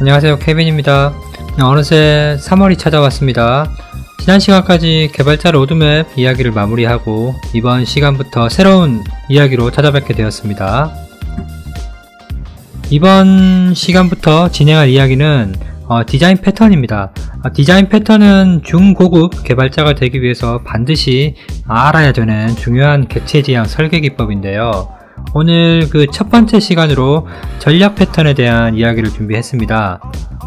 안녕하세요, 케빈입니다. 어느새 3월이 찾아왔습니다. 지난 시간까지 개발자 로드맵 이야기를 마무리하고 이번 시간부터 새로운 이야기로 찾아뵙게 되었습니다. 이번 시간부터 진행할 이야기는 디자인 패턴입니다. 디자인 패턴은 중고급 개발자가 되기 위해서 반드시 알아야 되는 중요한 객체 지향 설계 기법인데요. 오늘 그 첫 번째 시간으로 전략 패턴에 대한 이야기를 준비했습니다.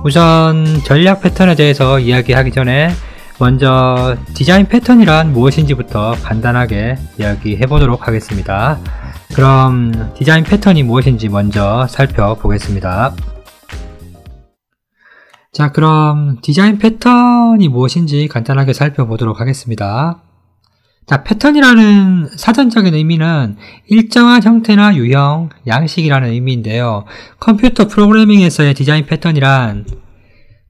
우선 전략 패턴에 대해서 이야기하기 전에 먼저 디자인 패턴이란 무엇인지부터 간단하게 이야기해 보도록 하겠습니다. 그럼 디자인 패턴이 무엇인지 먼저 살펴보겠습니다. 자, 그럼 디자인 패턴이 무엇인지 간단하게 살펴보도록 하겠습니다. 자, 패턴이라는 사전적인 의미는 일정한 형태나 유형, 양식이라는 의미인데요. 컴퓨터 프로그래밍에서의 디자인 패턴이란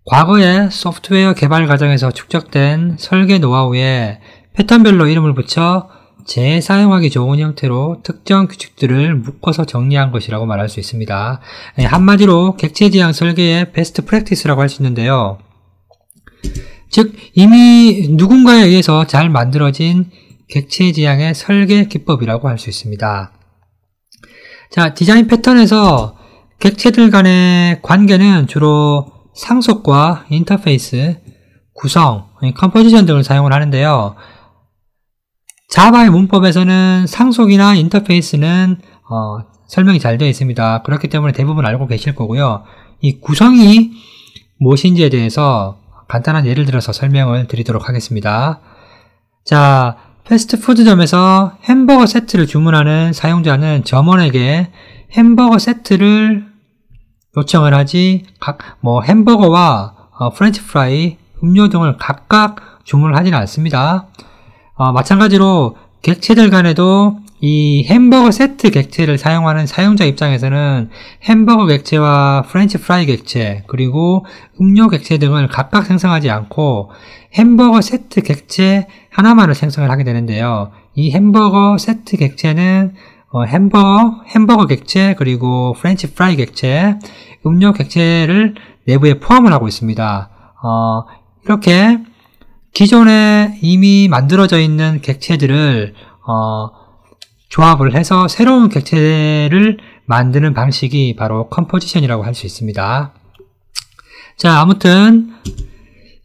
과거의 소프트웨어 개발 과정에서 축적된 설계 노하우에 패턴별로 이름을 붙여 재사용하기 좋은 형태로 특정 규칙들을 묶어서 정리한 것이라고 말할 수 있습니다. 한마디로 객체 지향 설계의 베스트 프랙티스라고 할 수 있는데요. 즉, 이미 누군가에 의해서 잘 만들어진 객체 지향의 설계 기법이라고 할 수 있습니다. 자, 디자인 패턴에서 객체들 간의 관계는 주로 상속과 인터페이스, 구성, 컴포지션 등을 사용을 하는데요. 자바의 문법에서는 상속이나 인터페이스는 설명이 잘 되어 있습니다. 그렇기 때문에 대부분 알고 계실 거고요. 이 구성이 무엇인지에 대해서 간단한 예를 들어서 설명을 드리도록 하겠습니다. 자, 패스트푸드점에서 햄버거 세트를 주문하는 사용자는 점원에게 햄버거 세트를 요청을 하지 햄버거와 프렌치 프라이, 음료 등을 각각 주문을 하지는 않습니다. 마찬가지로 객체들 간에도 이 햄버거 세트 객체를 사용하는 사용자 입장에서는 햄버거 객체와 프렌치 프라이 객체, 그리고 음료 객체 등을 각각 생성하지 않고 햄버거 세트 객체 하나만을 생성을 하게 되는데요. 이 햄버거 세트 객체는 햄버거 객체, 그리고 프렌치 프라이 객체, 음료 객체를 내부에 포함을 하고 있습니다. 이렇게 기존에 이미 만들어져 있는 객체들을 조합을 해서 새로운 객체를 만드는 방식이 바로 컴포지션이라고 할 수 있습니다. 자, 아무튼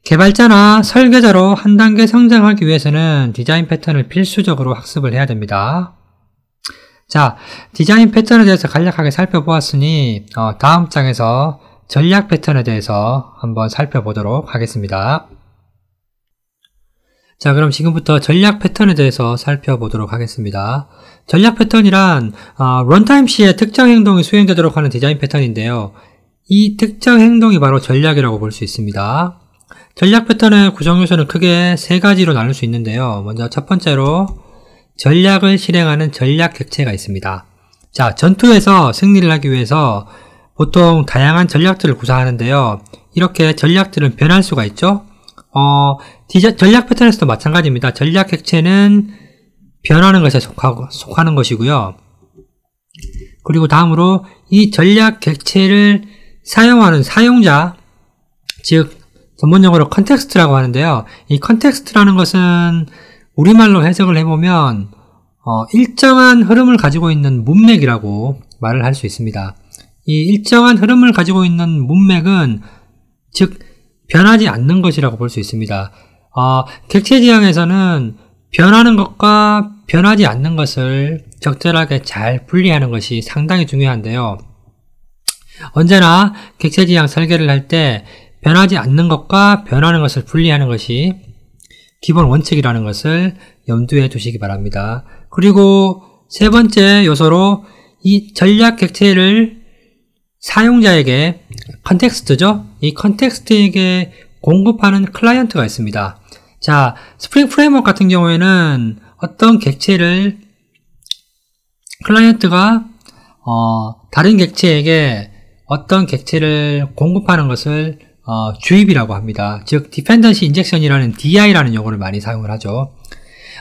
개발자나 설계자로 한 단계 성장하기 위해서는 디자인 패턴을 필수적으로 학습을 해야 됩니다. 자, 디자인 패턴에 대해서 간략하게 살펴보았으니 다음 장에서 전략 패턴에 대해서 한번 살펴보도록 하겠습니다. 자, 그럼 지금부터 전략 패턴에 대해서 살펴보도록 하겠습니다. 전략 패턴이란 런타임 시에 특정 행동이 수행되도록 하는 디자인 패턴인데요. 이 특정 행동이 바로 전략이라고 볼 수 있습니다. 전략 패턴의 구성 요소는 크게 세 가지로 나눌 수 있는데요. 먼저 첫 번째로 전략을 실행하는 전략 객체가 있습니다. 자, 전투에서 승리를 하기 위해서 보통 다양한 전략들을 구사하는데요. 이렇게 전략들은 변할 수가 있죠. 전략 패턴에서도 마찬가지입니다. 전략 객체는 변하는 것에 속하는 것이고요. 그리고 다음으로 이 전략 객체를 사용하는 사용자, 즉 전문용어로 컨텍스트라고 하는데요. 이 컨텍스트라는 것은 우리말로 해석을 해보면 일정한 흐름을 가지고 있는 문맥이라고 말을 할 수 있습니다. 이 일정한 흐름을 가지고 있는 문맥은 즉 변하지 않는 것이라고 볼 수 있습니다. 객체 지향에서는 변하는 것과 변하지 않는 것을 적절하게 잘 분리하는 것이 상당히 중요한데요. 언제나 객체 지향 설계를 할 때 변하지 않는 것과 변하는 것을 분리하는 것이 기본 원칙이라는 것을 염두에 두시기 바랍니다. 그리고 세 번째 요소로 이 전략 객체를 사용자에게 컨텍스트죠. 이 컨텍스트에게 공급하는 클라이언트가 있습니다. 자, 스프링 프레임워크 같은 경우에는 어떤 객체를 클라이언트가 다른 객체에게 어떤 객체를 공급하는 것을 주입이라고 합니다. 즉 디펜던시 인젝션이라는 DI라는 용어를 많이 사용을 하죠.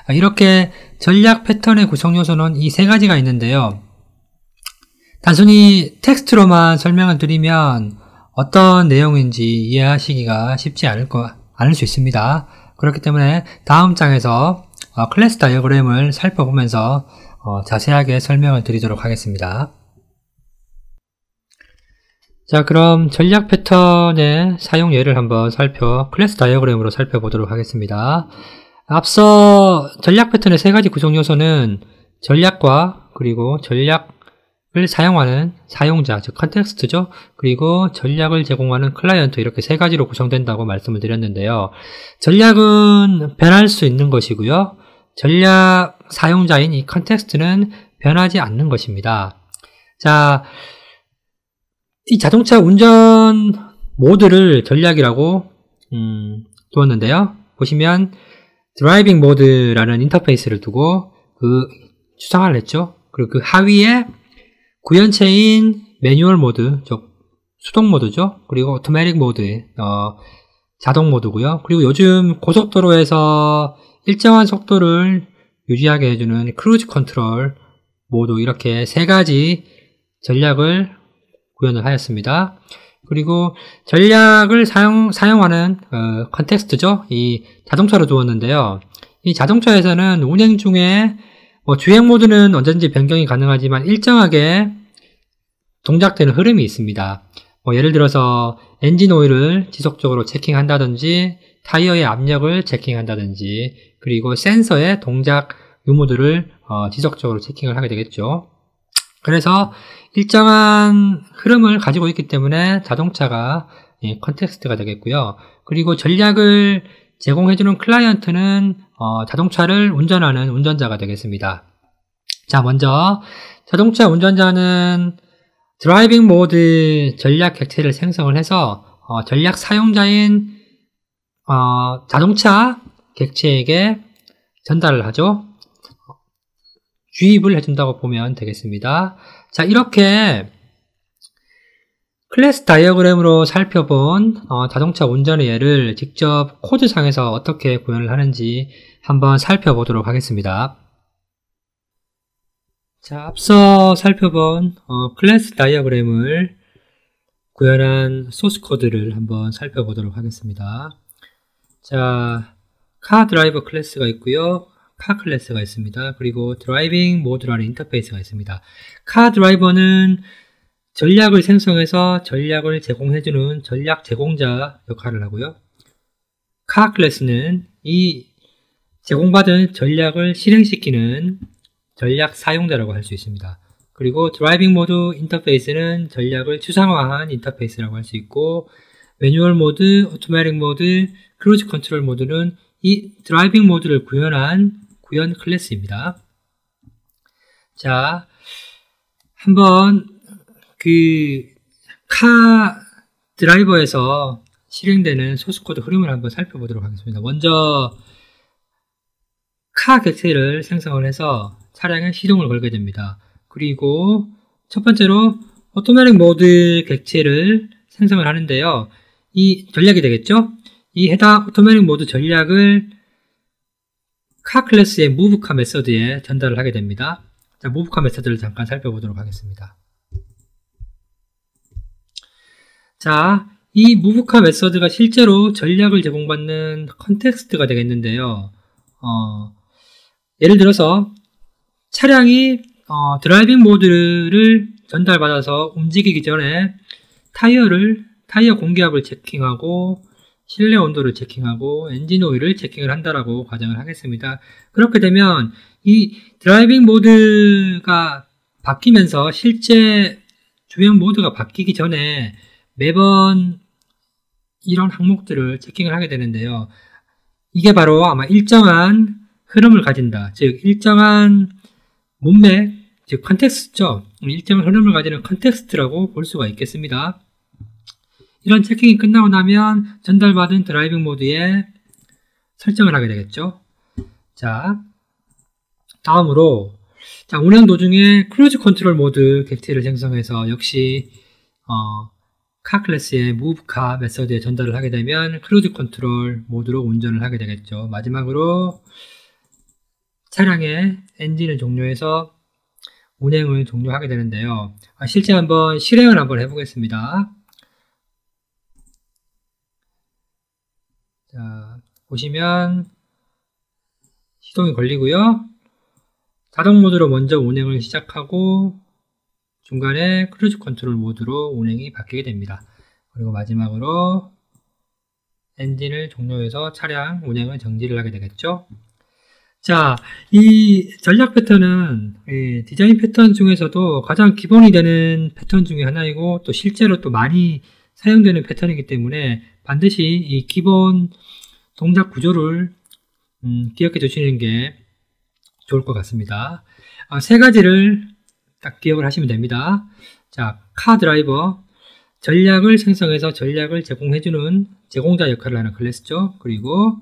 이렇게 전략 패턴의 구성 요소는 이 세 가지가 있는데요. 단순히 텍스트로만 설명을 드리면 어떤 내용인지 이해하시기가 쉽지 않을 수 있습니다. 그렇기 때문에 다음 장에서 클래스 다이어그램을 살펴보면서 자세하게 설명을 드리도록 하겠습니다. 자, 그럼 전략 패턴의 사용 예를 한번 클래스 다이어그램으로 살펴보도록 하겠습니다. 앞서 전략 패턴의 세 가지 구성 요소는 전략과 그리고 전략을 사용하는 사용자, 즉 컨텍스트죠. 그리고 전략을 제공하는 클라이언트, 이렇게 세 가지로 구성된다고 말씀을 드렸는데요. 전략은 변할 수 있는 것이고요. 전략 사용자인 이 컨텍스트는 변하지 않는 것입니다. 자, 이 자동차 운전 모드를 전략이라고 두었는데요. 보시면 드라이빙 모드라는 인터페이스를 두고 추상화를 했죠. 그리고 그 하위에 구현체인 매뉴얼 모드, 즉 수동 모드죠. 그리고 오토매틱 모드, 자동 모드고요. 그리고 요즘 고속도로에서 일정한 속도를 유지하게 해주는 크루즈 컨트롤 모드, 이렇게 세 가지 전략을 구현을 하였습니다. 그리고 전략을 사용하는 컨텍스트죠. 이 자동차로 두었는데요. 이 자동차에서는 운행 중에 주행 모드는 언제든지 변경이 가능하지만 일정하게 동작되는 흐름이 있습니다. 예를 들어서 엔진 오일을 지속적으로 체킹한다든지 타이어의 압력을 체킹한다든지, 그리고 센서의 동작 유무들을 지속적으로 체킹을 하게 되겠죠. 그래서 일정한 흐름을 가지고 있기 때문에 자동차가 컨텍스트가 되겠고요. 그리고 전략을 제공해주는 클라이언트는 자동차를 운전하는 운전자가 되겠습니다. 자, 먼저 자동차 운전자는 드라이빙 모드 전략 객체를 생성을 해서 전략 사용자인 자동차 객체에게 전달을 하죠. 주입을 해준다고 보면 되겠습니다. 자, 이렇게 클래스 다이어그램으로 살펴본 자동차 운전의 예를 직접 코드상에서 어떻게 구현을 하는지 한번 살펴보도록 하겠습니다. 자, 앞서 살펴본 클래스 다이어그램을 구현한 소스 코드를 한번 살펴보도록 하겠습니다. 자, 카 드라이버 클래스가 있고요. 카 클래스가 있습니다. 그리고 드라이빙 모드라는 인터페이스가 있습니다. 카 드라이버는 전략을 생성해서 전략을 제공해주는 전략 제공자 역할을 하고요. 카 클래스는 이 제공받은 전략을 실행시키는 전략 사용자라고 할 수 있습니다. 그리고 드라이빙 모드 인터페이스는 전략을 추상화한 인터페이스라고 할 수 있고, 매뉴얼 모드, 오토매틱 모드, 크루즈 컨트롤 모드는 이 드라이빙 모드를 구현 클래스입니다. 자, 한번 카 드라이버에서 실행되는 소스코드 흐름을 한번 살펴보도록 하겠습니다. 먼저 카 객체를 생성을 해서 차량에 시동을 걸게 됩니다. 그리고 첫 번째로 오토매틱 모드 객체를 생성을 하는데요. 이 전략이 되겠죠? 이 해당 오토매틱 모드 전략을 카 클래스의 무브카 메서드에 전달을 하게 됩니다. 자, 무브카 메서드를 잠깐 살펴보도록 하겠습니다. 자, 이 무브카 메서드가 실제로 전략을 제공받는 컨텍스트가 되겠는데요. 예를 들어서 차량이 드라이빙 모드를 전달받아서 움직이기 전에 타이어 공기압을 체킹하고 실내 온도를 체킹하고 엔진 오일을 체킹을 한다라고 가정을 하겠습니다. 그렇게 되면 이 드라이빙 모드가 바뀌면서 실제 주행 모드가 바뀌기 전에 매번 이런 항목들을 체킹을 하게 되는데요. 이게 바로 아마 일정한 흐름을 가진다. 즉 일정한 문맥, 즉 컨텍스트죠. 일정한 흐름을 가지는 컨텍스트라고 볼 수가 있겠습니다. 이런 체킹이 끝나고 나면 전달받은 드라이빙 모드에 설정을 하게 되겠죠. 자, 다음으로 운행 도중에 크루즈 컨트롤 모드 객체를 생성해서 역시 카 클래스의 move 카 메서드에 전달을 하게 되면 크루즈 컨트롤 모드로 운전을 하게 되겠죠. 마지막으로 차량의 엔진을 종료해서 운행을 종료하게 되는데요. 실제 한번 실행을 한번 해보겠습니다. 자, 보시면 시동이 걸리고요. 자동 모드로 먼저 운행을 시작하고 중간에 크루즈 컨트롤 모드로 운행이 바뀌게 됩니다. 그리고 마지막으로 엔진을 종료해서 차량 운행을 정지를 하게 되겠죠. 자, 이 전략 패턴은 디자인 패턴 중에서도 가장 기본이 되는 패턴 중에 하나이고 또 실제로 또 많이 사용되는 패턴이기 때문에 반드시 이 기본 동작 구조를 기억해 두시는 게 좋을 것 같습니다. 세 가지를 딱 기억을 하시면 됩니다. 자, 카 드라이버, 전략을 생성해서 전략을 제공해주는 제공자 역할을 하는 클래스죠. 그리고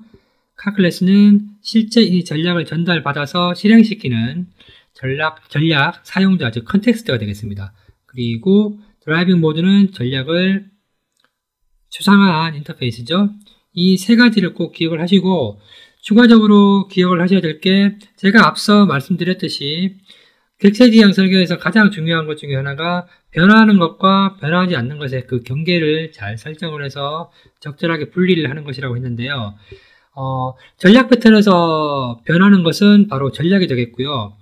카 클래스는 실제 이 전략을 전달받아서 실행시키는 전략 사용자, 즉 컨텍스트가 되겠습니다. 그리고 드라이빙 모드는 전략을 추상화한 인터페이스죠. 이 세 가지를 꼭 기억을 하시고 추가적으로 기억을 하셔야 될 게 제가 앞서 말씀드렸듯이 객체지향 설계에서 가장 중요한 것 중에 하나가 변화하는 것과 변화하지 않는 것의 그 경계를 잘 설정을 해서 적절하게 분리를 하는 것이라고 했는데요. 전략 패턴에서 변하는 것은 바로 전략이 되겠고요.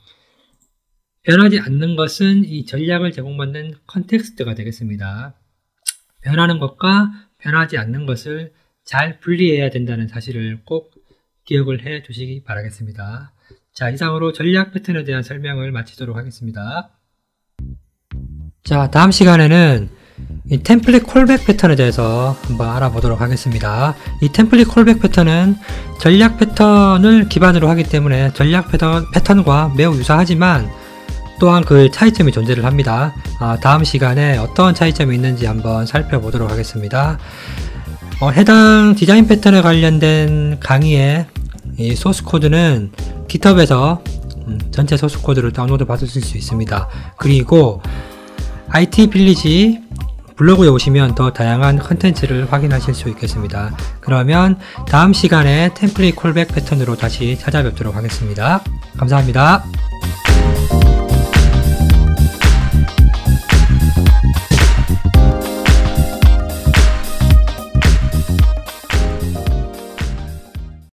변하지 않는 것은 이 전략을 제공받는 컨텍스트가 되겠습니다. 변하는 것과 변하지 않는 것을 잘 분리해야 된다는 사실을 꼭 기억을 해 두시기 바라겠습니다. 자, 이상으로 전략 패턴에 대한 설명을 마치도록 하겠습니다. 자, 다음 시간에는 이 템플릿 콜백 패턴에 대해서 한번 알아보도록 하겠습니다. 이 템플릿 콜백 패턴은 전략 패턴을 기반으로 하기 때문에 전략 패턴과 매우 유사하지만 또한 그 차이점이 존재를 합니다. 다음 시간에 어떤 차이점이 있는지 한번 살펴보도록 하겠습니다. 해당 디자인 패턴에 관련된 강의의 이 소스 코드는 GitHub에서 전체 소스 코드를 다운로드 받으실 수 있습니다. 그리고 IT 빌리지 블로그에 오시면 더 다양한 컨텐츠를 확인하실 수 있겠습니다. 그러면 다음 시간에 템플릿 콜백 패턴으로 다시 찾아뵙도록 하겠습니다. 감사합니다.